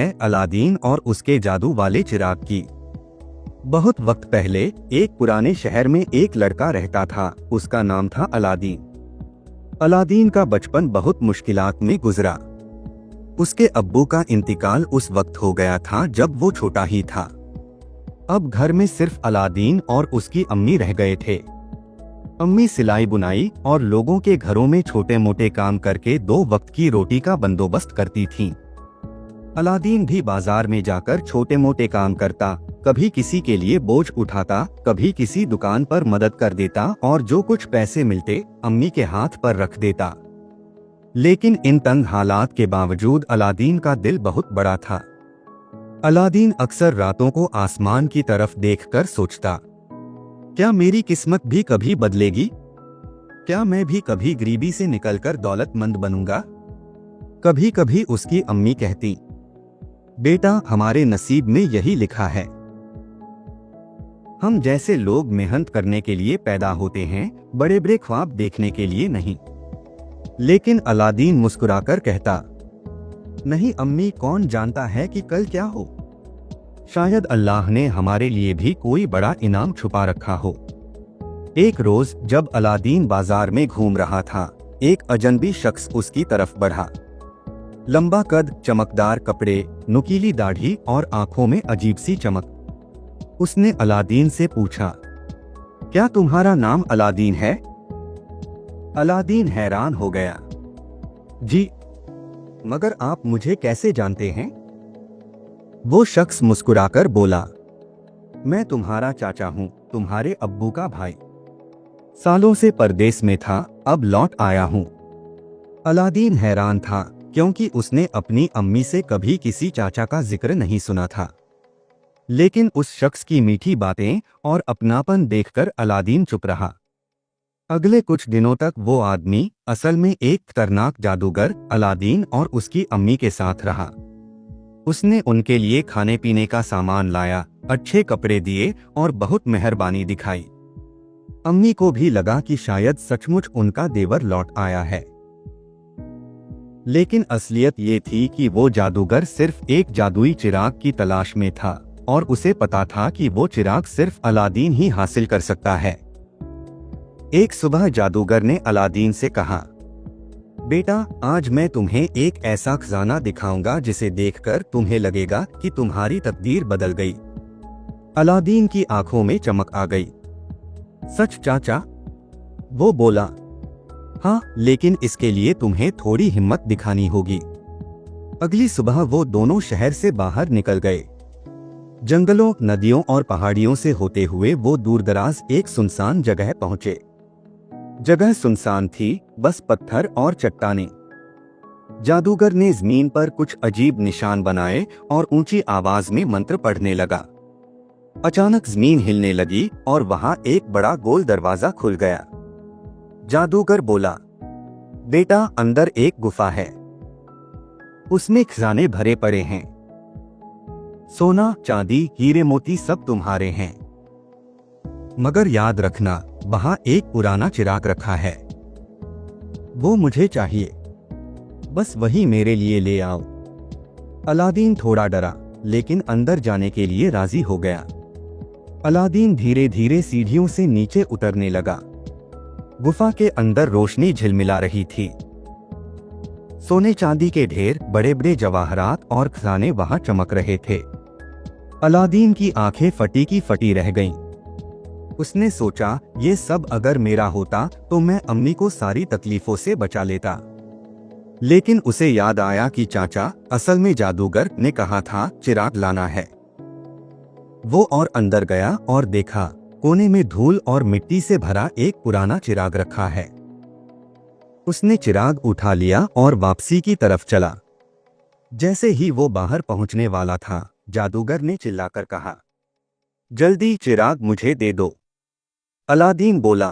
है अलादीन और उसके जादू वाले चिराग की। बहुत वक्त पहले एक पुराने शहर में एक लड़का रहता था। उसका नाम था अलादीन। अलादीन का बचपन बहुत मुश्किलात में गुजरा। उसके अब्बू का इंतकाल उस वक्त हो गया था जब वो छोटा ही था। अब घर में सिर्फ अलादीन और उसकी अम्मी रह गए थे। अम्मी सिलाई बुनाई और लोगों के घरों में छोटे मोटे काम करके 2 वक्त की रोटी का बंदोबस्त करती थीं। अलादीन भी बाजार में जाकर छोटे मोटे काम करता, कभी किसी के लिए बोझ उठाता, कभी किसी दुकान पर मदद कर देता और जो कुछ पैसे मिलते अम्मी के हाथ पर रख देता। लेकिन इन तंग हालात के बावजूद अलादीन का दिल बहुत बड़ा था। अलादीन अक्सर रातों को आसमान की तरफ देखकर सोचता, क्या मेरी किस्मत भी कभी बदलेगी? क्या मैं भी कभी गरीबी से निकलकर दौलतमंद बनूंगा? कभी कभी उसकी अम्मी कहती, बेटा हमारे नसीब में यही लिखा है। हम जैसे लोग मेहनत करने के लिए पैदा होते हैं, बड़े बड़े ख्वाब देखने के लिए नहीं। लेकिन अलादीन मुस्कुराकर कहता, नहीं अम्मी, कौन जानता है कि कल क्या हो? शायद अल्लाह ने हमारे लिए भी कोई बड़ा इनाम छुपा रखा हो। एक रोज जब अलादीन बाजार में घूम रहा था, एक अजनबी शख्स उसकी तरफ बढ़ा। लंबा कद, चमकदार कपड़े, नुकीली दाढ़ी और आंखों में अजीब सी चमक। उसने अलादीन से पूछा, क्या तुम्हारा नाम अलादीन है? अलादीन हैरान हो गया। जी, मगर आप मुझे कैसे जानते हैं? वो शख्स मुस्कुराकर बोला, मैं तुम्हारा चाचा हूं, तुम्हारे अब्बू का भाई। सालों से परदेस में था, अब लौट आया हूं। अलादीन हैरान था क्योंकि उसने अपनी अम्मी से कभी किसी चाचा का जिक्र नहीं सुना था। लेकिन उस शख्स की मीठी बातें और अपनापन देखकर अलादीन चुप रहा। अगले कुछ दिनों तक वो आदमी असल में एक खतरनाक जादूगर अलादीन और उसकी अम्मी के साथ रहा। उसने उनके लिए खाने पीने का सामान लाया, अच्छे कपड़े दिए और बहुत मेहरबानी दिखाई। अम्मी को भी लगा कि शायद सचमुच उनका देवर लौट आया है। लेकिन असलियत ये थी कि वो जादूगर सिर्फ एक जादुई चिराग की तलाश में था और उसे पता था कि वो चिराग सिर्फ अलादीन ही हासिल कर सकता है। एक सुबह जादूगर ने अलादीन से कहा, बेटा आज मैं तुम्हें एक ऐसा खजाना दिखाऊंगा जिसे देखकर तुम्हें लगेगा कि तुम्हारी तकदीर बदल गई। अलादीन की आंखों में चमक आ गई। सच चाचा? वो बोला, हाँ, लेकिन इसके लिए तुम्हें थोड़ी हिम्मत दिखानी होगी। अगली सुबह वो दोनों शहर से बाहर निकल गए। जंगलों, नदियों और पहाड़ियों से होते हुए वो दूरदराज एक सुनसान जगह पहुंचे। जगह सुनसान थी, बस पत्थर और चट्टानें। जादूगर ने जमीन पर कुछ अजीब निशान बनाए और ऊंची आवाज में मंत्र पढ़ने लगा। अचानक जमीन हिलने लगी और वहां एक बड़ा गोल दरवाजा खुल गया। जादूगर बोला, बेटा अंदर एक गुफा है, उसमें खजाने भरे पड़े हैं। सोना, चांदी, हीरे मोती सब तुम्हारे हैं। मगर याद रखना, वहां एक पुराना चिराग रखा है, वो मुझे चाहिए, बस वही मेरे लिए ले आओ। अलादीन थोड़ा डरा, लेकिन अंदर जाने के लिए राजी हो गया। अलादीन धीरे धीरे सीढ़ियों से नीचे उतरने लगा। गुफा के अंदर रोशनी झिलमिला रही थी। सोने चांदी के ढेर, बड़े बड़े जवाहरात और खजाने वहां चमक रहे थे। अलादीन की आंखें फटी की फटी रह गईं। उसने सोचा, ये सब अगर मेरा होता तो मैं अम्मी को सारी तकलीफों से बचा लेता। लेकिन उसे याद आया कि चाचा असल में जादूगर ने कहा था चिराग लाना है। वो और अंदर गया और देखा, कोने में धूल और मिट्टी से भरा एक पुराना चिराग रखा है। उसने चिराग उठा लिया और वापसी की तरफ चला। जैसे ही वो बाहर पहुंचने वाला था, जादूगर ने चिल्लाकर कहा, जल्दी चिराग मुझे दे दो। अलादीन बोला,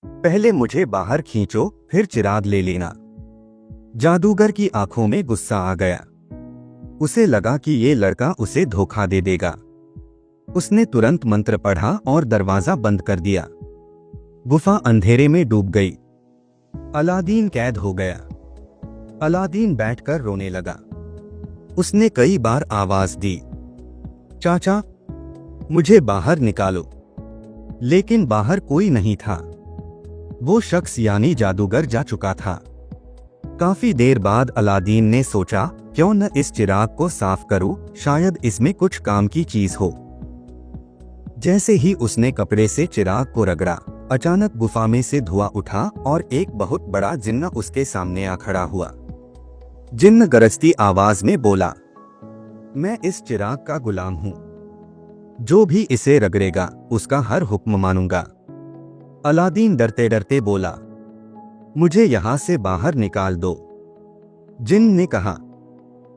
पहले मुझे बाहर खींचो, फिर चिराग ले लेना। जादूगर की आंखों में गुस्सा आ गया। उसे लगा कि ये लड़का उसे धोखा दे देगा। उसने तुरंत मंत्र पढ़ा और दरवाजा बंद कर दिया। गुफा अंधेरे में डूब गई। अलादीन कैद हो गया। अलादीन बैठकर रोने लगा। उसने कई बार आवाज दी, चाचा मुझे बाहर निकालो, लेकिन बाहर कोई नहीं था। वो शख्स यानी जादूगर जा चुका था। काफी देर बाद अलादीन ने सोचा, क्यों न इस चिराग को साफ करूं, शायद इसमें कुछ काम की चीज हो। जैसे ही उसने कपड़े से चिराग को रगड़ा, अचानक गुफा में से धुआं उठा और एक बहुत बड़ा जिन्न उसके सामने आ खड़ा हुआ। जिन्न गरजती आवाज में बोला, मैं इस चिराग का गुलाम हूं, जो भी इसे रगड़ेगा उसका हर हुक्म मानूंगा। अलादीन डरते डरते बोला, मुझे यहां से बाहर निकाल दो। जिन्न ने कहा,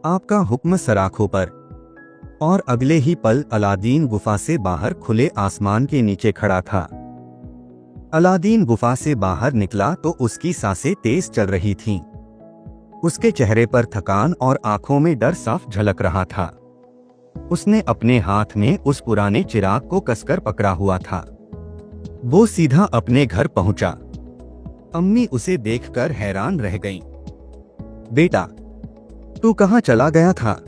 आपका हुक्म सराखों पर। और अगले ही पल अलादीन गुफा से बाहर खुले आसमान के नीचे खड़ा था। अलादीन गुफा से बाहर निकला तो उसकी सांसें तेज चल रही थीं। उसके चेहरे पर थकान और आंखों में डर साफ झलक रहा था। उसने अपने हाथ में उस पुराने चिराग को कसकर पकड़ा हुआ था। वो सीधा अपने घर पहुंचा। अम्मी उसे देखकर हैरान रह गईं। बेटा, तू कहां चला गया था?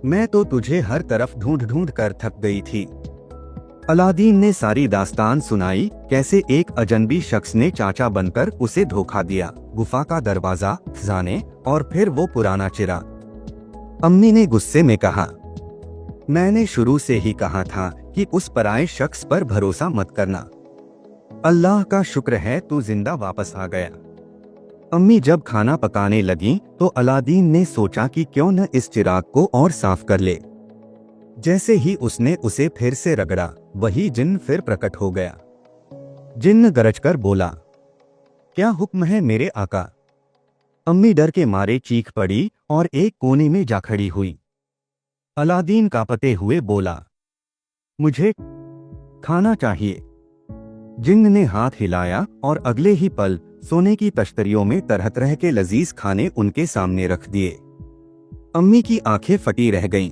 मैं तो तुझे हर तरफ ढूंढ ढूंढ कर थक गई थी। अलादीन ने सारी दास्तान सुनाई, कैसे एक अजनबी शख्स ने चाचा बनकर उसे धोखा दिया, गुफा का दरवाजा, खजाने और फिर वो पुराना चिराग। अम्मी ने गुस्से में कहा, मैंने शुरू से ही कहा था कि उस पराये शख्स पर भरोसा मत करना। अल्लाह का शुक्र है तू जिंदा वापस आ गया। अम्मी जब खाना पकाने लगी तो अलादीन ने सोचा कि क्यों न इस चिराग को और साफ कर ले। जैसे ही उसने उसे फिर से रगड़ा, वही जिन्न फिर प्रकट हो गया। जिन्न गरजकर बोला, क्या हुक्म है मेरे आका? अम्मी डर के मारे चीख पड़ी और एक कोने में जा खड़ी हुई। अलादीन कांपते हुए बोला, मुझे खाना चाहिए। जिन्न ने हाथ हिलाया और अगले ही पल सोने की तश्तरियों में तरह तरह के लजीज खाने उनके सामने रख दिए। अम्मी की आंखें फटी रह गईं।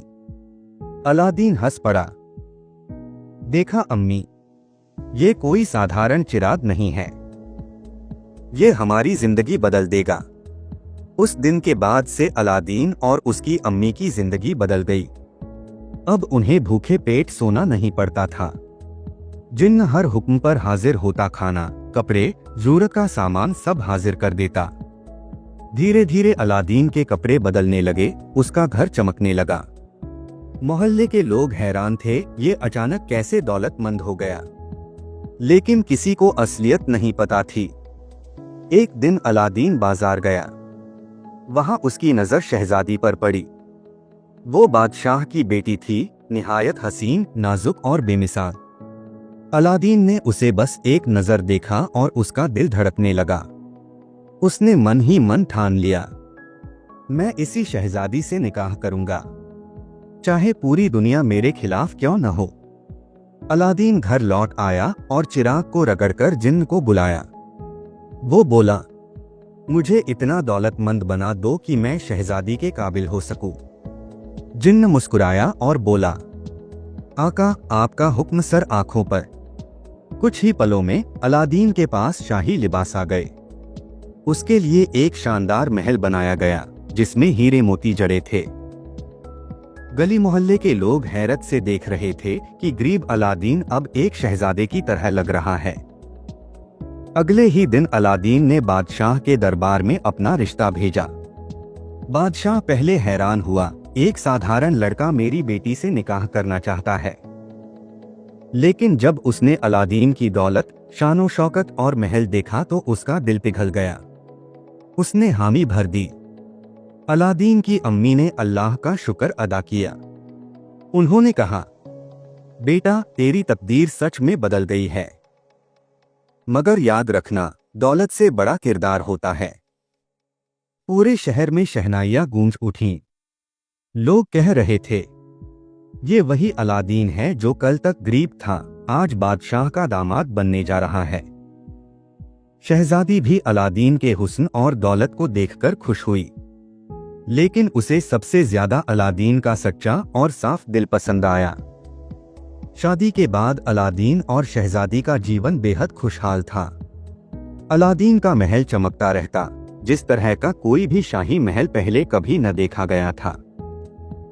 अलादीन हंस पड़ा। देखा अम्मी, ये कोई साधारण चिराग नहीं है, ये हमारी जिंदगी बदल देगा। उस दिन के बाद से अलादीन और उसकी अम्मी की जिंदगी बदल गई। अब उन्हें भूखे पेट सोना नहीं पड़ता था। जिन्न हर हुक्म पर हाजिर होता, खाना, कपड़े, जरूरत का सामान सब हाजिर कर देता। धीरे धीरे अलादीन के कपड़े बदलने लगे, उसका घर चमकने लगा। मोहल्ले के लोग हैरान थे, ये अचानक कैसे दौलतमंद हो गया। लेकिन किसी को असलियत नहीं पता थी। एक दिन अलादीन बाजार गया। वहां उसकी नजर शहजादी पर पड़ी। वो बादशाह की बेटी थी, निहायत हसीन, नाजुक और बेमिसाल। अलादीन ने उसे बस एक नजर देखा और उसका दिल धड़कने लगा। उसने मन ही मन ठान लिया, मैं इसी शहजादी से निकाह करूंगा, चाहे पूरी दुनिया मेरे खिलाफ क्यों न हो। अलादीन घर लौट आया और चिराग को रगड़कर जिन्न को बुलाया। वो बोला, मुझे इतना दौलतमंद बना दो कि मैं शहजादी के काबिल हो सकूं। जिन्न मुस्कुराया और बोला, आका, आपका हुक्म सर आंखों पर। कुछ ही पलों में अलादीन के पास शाही लिबास आ गए। उसके लिए एक शानदार महल बनाया गया, जिसमें हीरे मोती जड़े थे। गली मोहल्ले के लोग हैरत से देख रहे थे कि गरीब अलादीन अब एक शहजादे की तरह लग रहा है। अगले ही दिन अलादीन ने बादशाह के दरबार में अपना रिश्ता भेजा। बादशाह पहले हैरान हुआ, एक साधारण लड़का मेरी बेटी से निकाह करना चाहता है। लेकिन जब उसने अलादीन की दौलत, शानो शौकत और महल देखा तो उसका दिल पिघल गया। उसने हामी भर दी। अलादीन की अम्मी ने अल्लाह का शुक्र अदा किया। उन्होंने कहा, बेटा, तेरी तकदीर सच में बदल गई है, मगर याद रखना, दौलत से बड़ा किरदार होता है। पूरे शहर में शहनाइयां गूंज उठीं। लोग कह रहे थे, ये वही अलादीन है जो कल तक गरीब था, आज बादशाह का दामाद बनने जा रहा है। शहजादी भी अलादीन के हुस्न और दौलत को देखकर खुश हुई, लेकिन उसे सबसे ज्यादा अलादीन का सच्चा और साफ दिल पसंद आया। शादी के बाद अलादीन और शहजादी का जीवन बेहद खुशहाल था। अलादीन का महल चमकता रहता, जिस तरह का कोई भी शाही महल पहले कभी न देखा गया था।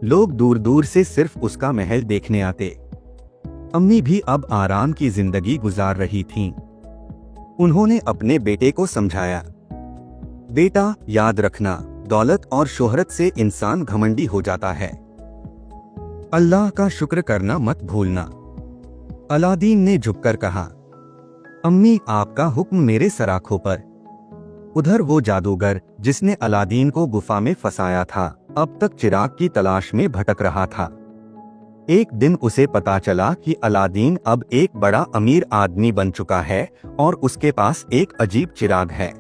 लोग दूर दूर से सिर्फ उसका महल देखने आते। अम्मी भी अब आराम की जिंदगी गुजार रही थीं। उन्होंने अपने बेटे को समझाया, बेटा याद रखना, दौलत और शोहरत से इंसान घमंडी हो जाता है। अल्लाह का शुक्र करना मत भूलना। अलादीन ने झुककर कहा, अम्मी आपका हुक्म मेरे सराखों पर। उधर वो जादूगर जिसने अलादीन को गुफा में फंसाया था, अब तक चिराग की तलाश में भटक रहा था। एक दिन उसे पता चला कि अलादीन अब एक बड़ा अमीर आदमी बन चुका है और उसके पास एक अजीब चिराग है।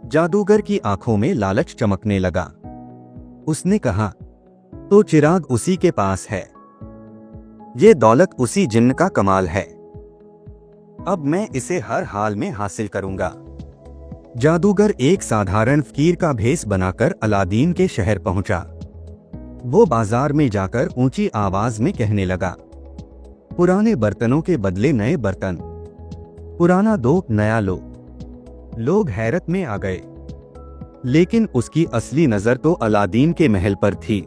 जादूगर की आंखों में लालच चमकने लगा। उसने कहा, तो चिराग उसी के पास है। ये दौलत उसी जिन्न का कमाल है। अब मैं इसे हर हाल में हासिल करूंगा। जादूगर एक साधारण फकीर का भेष बनाकर अलादीन के शहर पहुंचा। वो बाजार में जाकर ऊंची आवाज में कहने लगा, पुराने बर्तनों के बदले नए बर्तन, पुराना दो नया लो। लोग हैरत में आ गए, लेकिन उसकी असली नजर तो अलादीन के महल पर थी।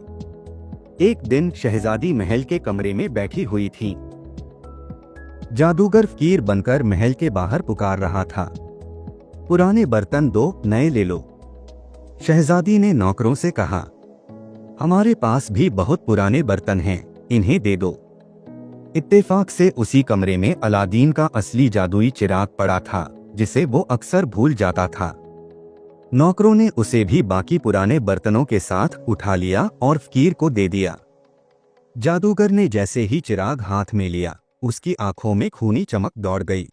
एक दिन शहजादी महल के कमरे में बैठी हुई थी। जादूगर फकीर बनकर महल के बाहर पुकार रहा था, पुराने बर्तन दो नए ले लो। शहजादी ने नौकरों से कहा, हमारे पास भी बहुत पुराने बर्तन हैं, इन्हें दे दो। इत्तेफाक से उसी कमरे में अलादीन का असली जादुई चिराग पड़ा था, जिसे वो अक्सर भूल जाता था। नौकरों ने उसे भी बाकी पुराने बर्तनों के साथ उठा लिया और फकीर को दे दिया। जादूगर ने जैसे ही चिराग हाथ में लिया, उसकी आंखों में खूनी चमक दौड़ गई।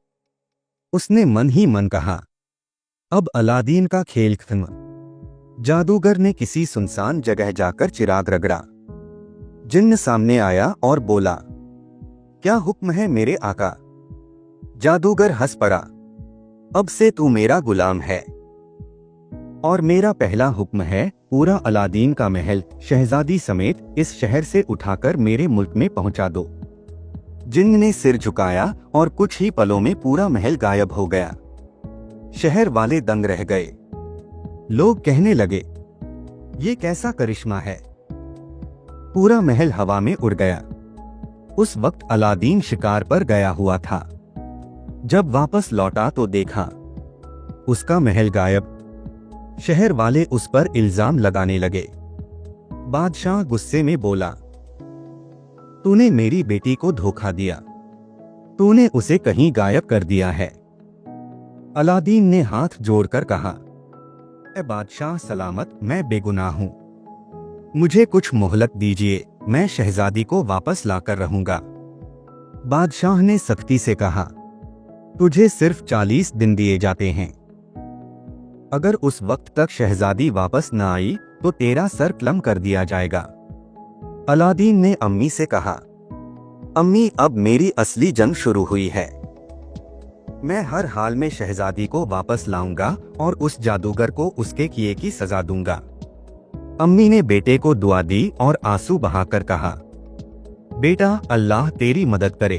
उसने मन ही मन कहा, अब अलादीन का खेल खत्म। जादूगर ने किसी सुनसान जगह जाकर चिराग रगड़ा। जिन्न सामने आया और बोला, क्या हुक्म है मेरे आका? जादूगर हंस पड़ा, अब से तू मेरा गुलाम है और मेरा पहला हुक्म है, पूरा अलादीन का महल शहजादी समेत इस शहर से उठाकर मेरे मुल्क में पहुंचा दो। जिन्न ने सिर झुकाया और कुछ ही पलों में पूरा महल गायब हो गया। शहर वाले दंग रह गए। लोग कहने लगे, ये कैसा करिश्मा है? पूरा महल हवा में उड़ गया। उस वक्त अलादीन शिकार पर गया हुआ था। जब वापस लौटा तो देखा उसका महल गायब। शहर वाले उस पर इल्जाम लगाने लगे। बादशाह गुस्से में बोला, तूने मेरी बेटी को धोखा दिया, तूने उसे कहीं गायब कर दिया है। अलादीन ने हाथ जोड़कर कहा, ए बादशाह सलामत, मैं बेगुनाह हूं, मुझे कुछ मोहलत दीजिए, मैं शहजादी को वापस लाकर रहूंगा। बादशाह ने सख्ती से कहा, तुझे सिर्फ 40 दिन दिए जाते हैं। अगर उस वक्त तक शहजादी वापस न आई तो तेरा सर कलम कर दिया जाएगा। अलादीन ने अम्मी से कहा, अम्मी अब मेरी असली जंग शुरू हुई है। मैं हर हाल में शहजादी को वापस लाऊंगा और उस जादूगर को उसके किए की सजा दूंगा। अम्मी ने बेटे को दुआ दी और आंसू बहाकर कहा, बेटा अल्लाह तेरी मदद करे,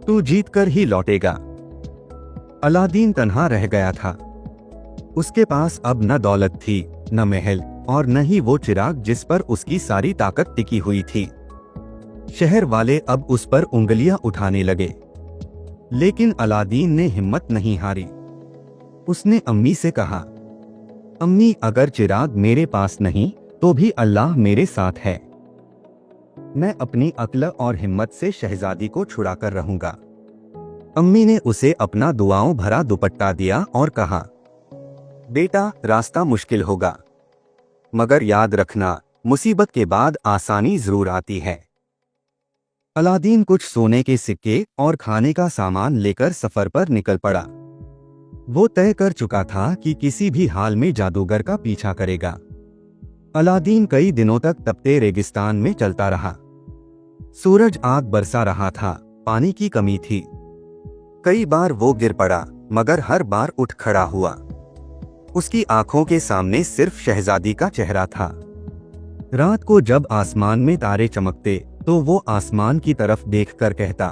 तू जीत कर ही लौटेगा। अलादीन तन्हा रह गया था। उसके पास अब न दौलत थी, न महल और न ही वो चिराग जिस पर उसकी सारी ताकत टिकी हुई थी। शहर वाले अब उस पर उंगलियां उठाने लगे, लेकिन अलादीन ने हिम्मत नहीं हारी। उसने अम्मी से कहा, अम्मी अगर चिराग मेरे पास नहीं तो भी अल्लाह मेरे साथ है। मैं अपनी अक्ल और हिम्मत से शहजादी को छुड़ा कर रहूंगा। अम्मी ने उसे अपना दुआओं भरा दुपट्टा दिया और कहा, बेटा रास्ता मुश्किल होगा, मगर याद रखना मुसीबत के बाद आसानी जरूर आती है। अलादीन कुछ सोने के सिक्के और खाने का सामान लेकर सफर पर निकल पड़ा। वो तय कर चुका था कि किसी भी हाल में जादूगर का पीछा करेगा। अलादीन कई दिनों तक तपते रेगिस्तान में चलता रहा। सूरज आग बरसा रहा था, पानी की कमी थी। कई बार वो गिर पड़ा, मगर हर बार उठ खड़ा हुआ। उसकी आंखों के सामने सिर्फ शहजादी का चेहरा था। रात को जब आसमान में तारे चमकते तो वो आसमान की तरफ देखकर कहता,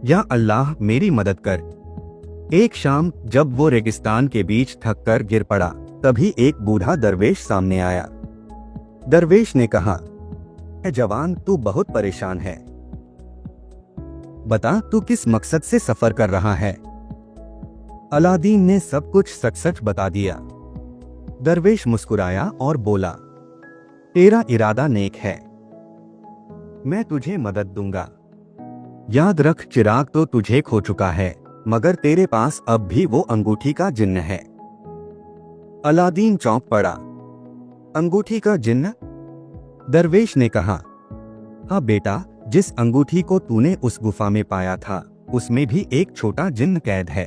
या अल्लाह मेरी मदद कर। एक शाम जब वो रेगिस्तान के बीच थक कर गिर पड़ा, तभी एक बूढ़ा दरवेश सामने आया। दरवेश ने कहा, "ए जवान, तू बहुत परेशान है। बता, तू किस मकसद से सफर कर रहा है?" अलादीन ने सब कुछ सच सच बता दिया। दरवेश मुस्कुराया और बोला, "तेरा इरादा नेक है, मैं तुझे मदद दूंगा। याद रख, चिराग तो तुझे खो चुका है, मगर तेरे पास अब भी वो अंगूठी का जिन्न है।" अलादीन चौंक पड़ा। अंगूठी का जिन्न? दरवेश ने कहा, "हाँ बेटा, जिस अंगूठी को तूने उस गुफा में पाया था, उसमें भी एक छोटा जिन्न कैद है।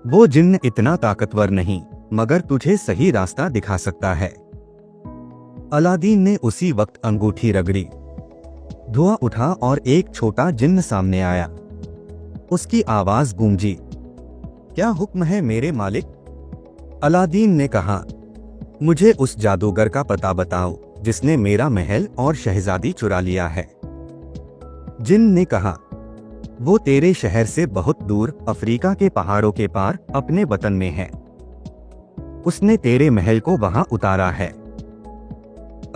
वो जिन्न इतना ताकतवर नहीं, मगर तुझे सही रास्ता दिखा सकता है।" अलादीन ने उसी वक्त अंगूठी रगड़ी। धुआं उठा और एक छोटा जिन्न सामने आया। उसकी आवाज गूंजी, "क्या हुक्म है मेरे मालिक?" अलादीन ने कहा, "मुझे उस जादूगर का पता बताओ जिसने मेरा महल और शहजादी चुरा लिया है।" जिन्न ने कहा, "वो तेरे शहर से बहुत दूर अफ्रीका के पहाड़ों के पार अपने वतन में है। उसने तेरे महल को वहां उतारा है।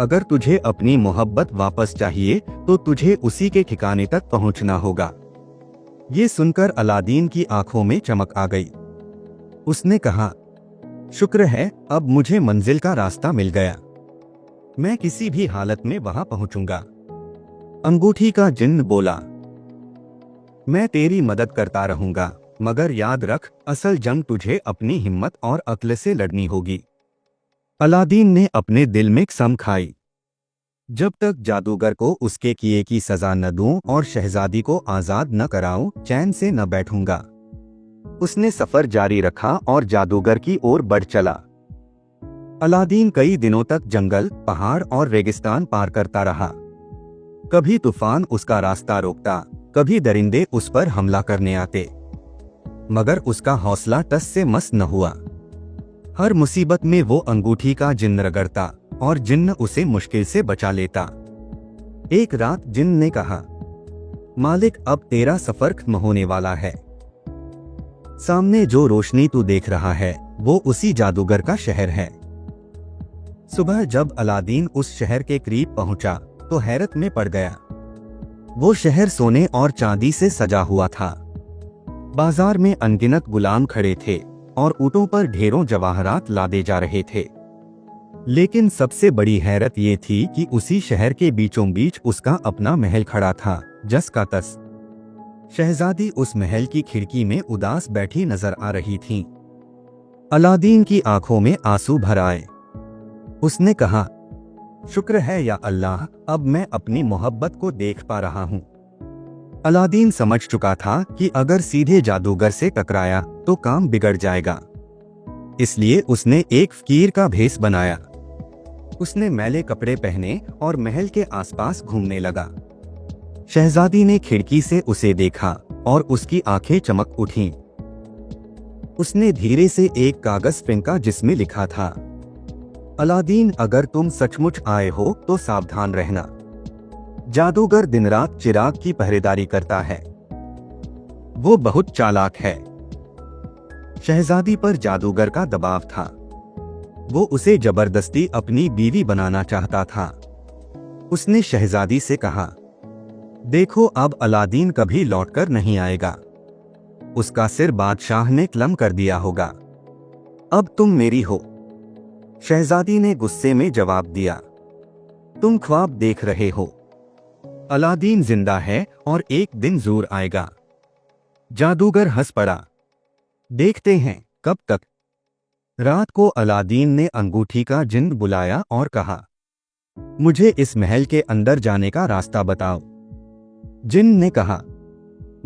अगर तुझे अपनी मोहब्बत वापस चाहिए तो तुझे उसी के ठिकाने तक पहुंचना होगा।" ये सुनकर अलादीन की आंखों में चमक आ गई। उसने कहा, "शुक्र है, अब मुझे मंजिल का रास्ता मिल गया। मैं किसी भी हालत में वहां पहुंचूंगा।" अंगूठी का जिन्न बोला, "मैं तेरी मदद करता रहूंगा, मगर याद रख, असल जंग तुझे अपनी हिम्मत और अक्ल से लड़नी होगी।" अलादीन ने अपने दिल में कसम खाई, "जब तक जादूगर को उसके किए की सजा न दूं और शहजादी को आजाद न कराऊं, चैन से न बैठूंगा।" उसने सफर जारी रखा और जादूगर की ओर बढ़ चला। अलादीन कई दिनों तक जंगल, पहाड़ और रेगिस्तान पार करता रहा। कभी तूफान उसका रास्ता रोकता, कभी दरिंदे उस पर हमला करने आते, मगर उसका हौसला टस से मस न हुआ। हर मुसीबत में वो अंगूठी का जिन्न रगड़ता और जिन्न उसे मुश्किल से बचा लेता। एक रात जिन्न ने कहा, "मालिक, अब तेरा सफर खत्म होने वाला है। सामने जो रोशनी तू देख रहा है, वो उसी जादूगर का शहर है।" सुबह जब अलादीन उस शहर के करीब पहुंचा तो हैरत में पड़ गया। वो शहर सोने और चांदी से सजा हुआ था। बाजार में अनगिनत गुलाम खड़े थे और ऊंटों पर ढेरों जवाहरात लादे जा रहे थे। लेकिन सबसे बड़ी हैरत ये थी कि उसी शहर के बीचों बीच उसका अपना महल खड़ा था, जस का तस। शहजादी उस महल की खिड़की में उदास बैठी नजर आ रही थीं। अलादीन की आंखों में आंसू भर आए। उसने कहा, "शुक्र है या अल्लाह, अब मैं अपनी मोहब्बत को देख पा रहा हूँ।" अलादीन समझ चुका था कि अगर सीधे जादूगर से टकराया तो काम बिगड़ जाएगा। इसलिए उसने एक फकीर का भेष बनाया। उसने मैले कपड़े पहने और महल के आसपास घूमने लगा। शहजादी ने खिड़की से उसे देखा और उसकी आंखें चमक उठीं। उसने धीरे से एक कागज फेंका जिसमें लिखा था, "अलादीन, अगर तुम सचमुच आए हो तो सावधान रहना। जादूगर दिन रात चिराग की पहरेदारी करता है। वो बहुत चालाक है।" शहजादी पर जादूगर का दबाव था। वो उसे जबरदस्ती अपनी बीवी बनाना चाहता था। उसने शहजादी से कहा, "देखो, अब अलादीन कभी लौटकर नहीं आएगा। उसका सिर बादशाह ने कलम कर दिया होगा। अब तुम मेरी हो।" शहजादी ने गुस्से में जवाब दिया, "तुम ख्वाब देख रहे हो। अलादीन जिंदा है और एक दिन जरूर आएगा।" जादूगर हंस पड़ा, "देखते हैं कब तक।" रात को अलादीन ने अंगूठी का जिन्न बुलाया और कहा, "मुझे इस महल के अंदर जाने का रास्ता बताओ।" जिन्न ने कहा,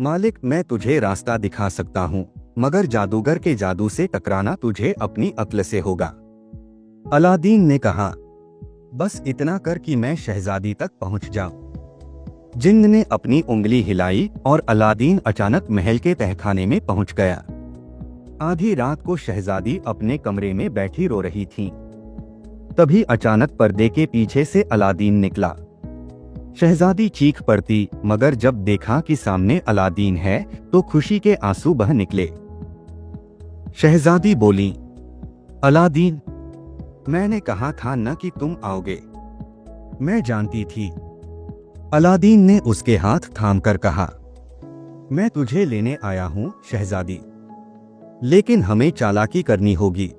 "मालिक, मैं तुझे रास्ता दिखा सकता हूँ, मगर जादूगर के जादू से टकराना तुझे अपनी अक्ल से होगा।" अलादीन ने कहा, "बस इतना कर कि मैं शहजादी तक पहुंच जाऊं।" जिन्न ने अपनी उंगली हिलाई और अलादीन अचानक महल के तहखाने में पहुंच गया। आधी रात को शहजादी अपने कमरे में बैठी रो रही थी। तभी अचानक पर्दे के पीछे से अलादीन निकला। शहजादी चीख पड़ती, मगर जब देखा कि सामने अलादीन है तो खुशी के आंसू बह निकले। शहजादी बोली, "अलादीन, मैंने कहा था न कि तुम आओगे। मैं जानती थी। अलादीन ने उसके हाथ थामकर कहा, मैं तुझे लेने आया हूं शहजादी, लेकिन हमें चालाकी करनी होगी।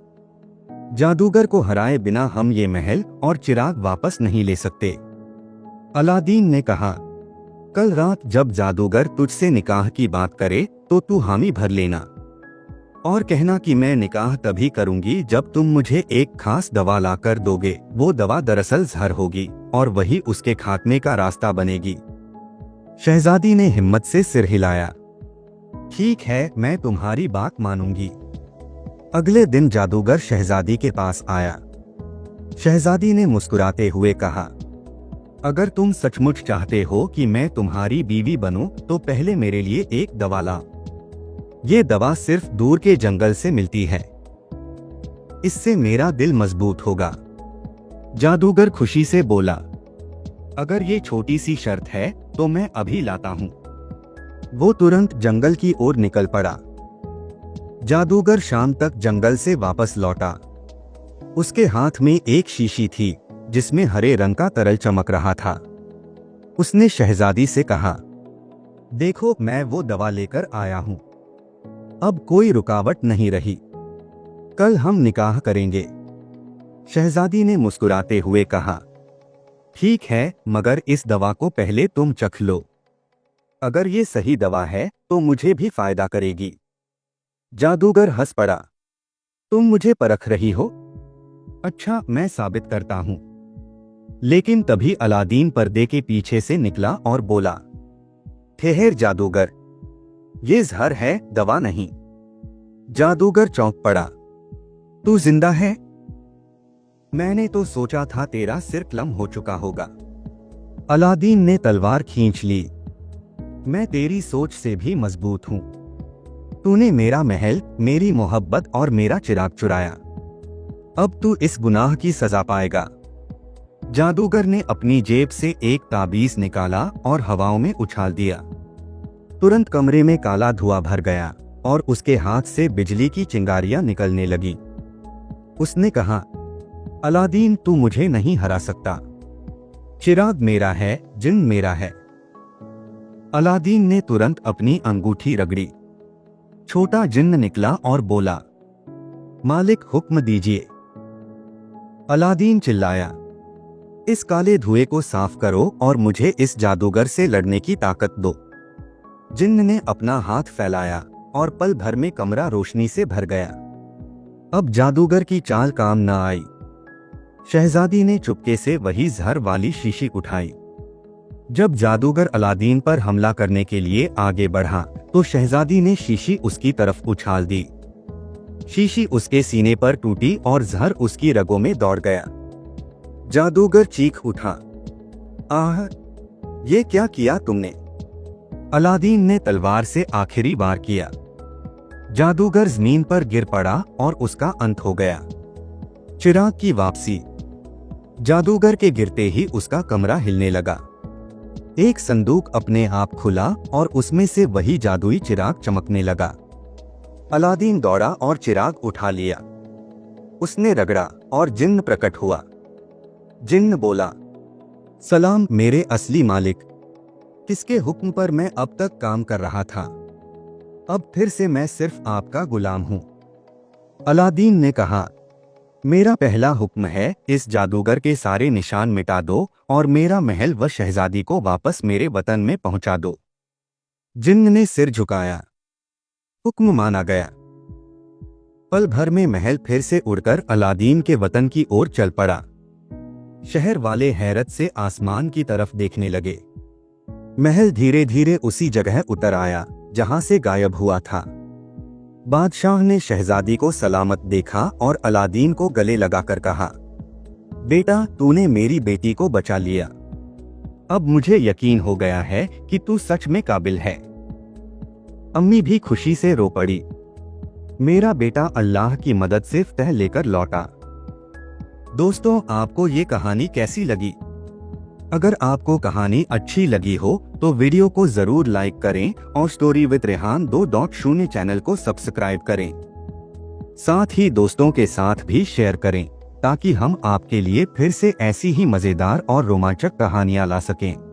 जादूगर को हराए बिना हम ये महल और चिराग वापस नहीं ले सकते। अलादीन ने कहा, कल रात जब जादूगर तुझसे निकाह की बात करे तो तू हामी भर लेना और कहना कि मैं निकाह तभी करूंगी जब तुम मुझे एक खास दवा ला कर दोगे। वो दवा दरअसल जहर होगी और वही उसके खात्मे का रास्ता बनेगी। शहजादी ने हिम्मत से सिर हिलाया। ठीक है, मैं तुम्हारी बात मानूंगी। अगले दिन जादूगर शहजादी के पास आया। शहजादी ने मुस्कुराते हुए कहा, अगर तुम सचमुच चाहते हो कि मैं तुम्हारी बीवी बनूं, तो पहले मेरे लिए एक दवा ला। ये दवा सिर्फ दूर के जंगल से मिलती है। इससे मेरा दिल मजबूत होगा। जादूगर खुशी से बोला, अगर ये छोटी सी शर्त है तो मैं अभी लाता हूं। वो तुरंत जंगल की ओर निकल पड़ा। जादूगर शाम तक जंगल से वापस लौटा। उसके हाथ में एक शीशी थी जिसमें हरे रंग का तरल चमक रहा था। उसने शहजादी से कहा, देखो, मैं वो दवा लेकर आया हूं। अब कोई रुकावट नहीं रही। कल हम निकाह करेंगे। शहजादी ने मुस्कुराते हुए कहा, ठीक है, मगर इस दवा को पहले तुम चख लो। अगर ये सही दवा है तो मुझे भी फायदा करेगी। जादूगर हंस पड़ा, तुम मुझे परख रही हो? अच्छा, मैं साबित करता हूं। लेकिन तभी अलादीन पर्दे के पीछे से निकला और बोला, ठहर जादूगर, ये जहर है, दवा नहीं। जादूगर चौंक पड़ा, तू जिंदा है? मैंने तो सोचा था तेरा सिर कलम हो चुका होगा। अलादीन ने तलवार खींच ली। मैं तेरी सोच से भी मजबूत हूं। तूने मेरा महल, मेरी मोहब्बत और मेरा चिराग चुराया। अब तू इस गुनाह की सजा पाएगा। जादूगर ने अपनी जेब से एक ताबीज निकाला और हवाओं में उछाल दिया। तुरंत कमरे में काला धुआं भर गया और उसके हाथ से बिजली की चिंगारियां निकलने लगी। उसने कहा, अलादीन, तू मुझे नहीं हरा सकता। चिराग मेरा है, जिन्न मेरा है। अलादीन ने तुरंत अपनी अंगूठी रगड़ी। छोटा जिन्न निकला और बोला, मालिक, हुक्म दीजिए। अलादीन चिल्लाया, इस काले धुएं को साफ करो और मुझे इस जादूगर से लड़ने की ताकत दो। जिन्न ने अपना हाथ फैलाया और पल भर में कमरा रोशनी से भर गया। अब जादूगर की चाल काम न आई। शहजादी ने चुपके से वही जहर वाली शीशी उठाई। जब जादूगर अलादीन पर हमला करने के लिए आगे बढ़ा तो शहजादी ने शीशी उसकी तरफ उछाल दी। शीशी उसके सीने पर टूटी और जहर उसकी रगों में दौड़ गया। जादूगर चीख उठा, आह, ये क्या किया तुमने? अलादीन ने तलवार से आखिरी वार किया। जादूगर जमीन पर गिर पड़ा और उसका अंत हो गया। चिराग की वापसी। जादूगर के गिरते ही उसका कमरा हिलने लगा। एक संदूक अपने आप खुला और उसमें से वही जादुई चिराग चमकने लगा। अलादीन दौड़ा और चिराग उठा लिया। उसने रगड़ा और जिन्न प्रकट हुआ। जिन्न बोला, सलाम मेरे असली मालिक, किसके हुक्म पर मैं अब तक काम कर रहा था? अब फिर से मैं सिर्फ आपका गुलाम हूं। अलादीन ने कहा, मेरा पहला हुक्म है, इस जादूगर के सारे निशान मिटा दो और मेरा महल व शहजादी को वापस मेरे वतन में पहुंचा दो। जिन्न ने सिर झुकाया। हुक्म माना गया। पल भर में महल फिर से उड़कर अलादीन के वतन की ओर चल पड़ा। शहर वाले हैरत से आसमान की तरफ देखने लगे। महल धीरे धीरे उसी जगह उतर आया जहां से गायब हुआ था। बादशाह ने शहजादी को सलामत देखा और अलादीन को गले लगाकर कहा, बेटा, तूने मेरी बेटी को बचा लिया। अब मुझे यकीन हो गया है कि तू सच में काबिल है। अम्मी भी खुशी से रो पड़ी। मेरा बेटा अल्लाह की मदद से फतह लेकर लौटा। दोस्तों, आपको ये कहानी कैसी लगी? अगर आपको कहानी अच्छी लगी हो तो वीडियो को जरूर लाइक करें और स्टोरी विद रेहान 2.0 चैनल को सब्सक्राइब करें। साथ ही दोस्तों के साथ भी शेयर करें। ताकि हम आपके लिए फिर से ऐसी ही मजेदार और रोमांचक कहानियाँ ला सकें।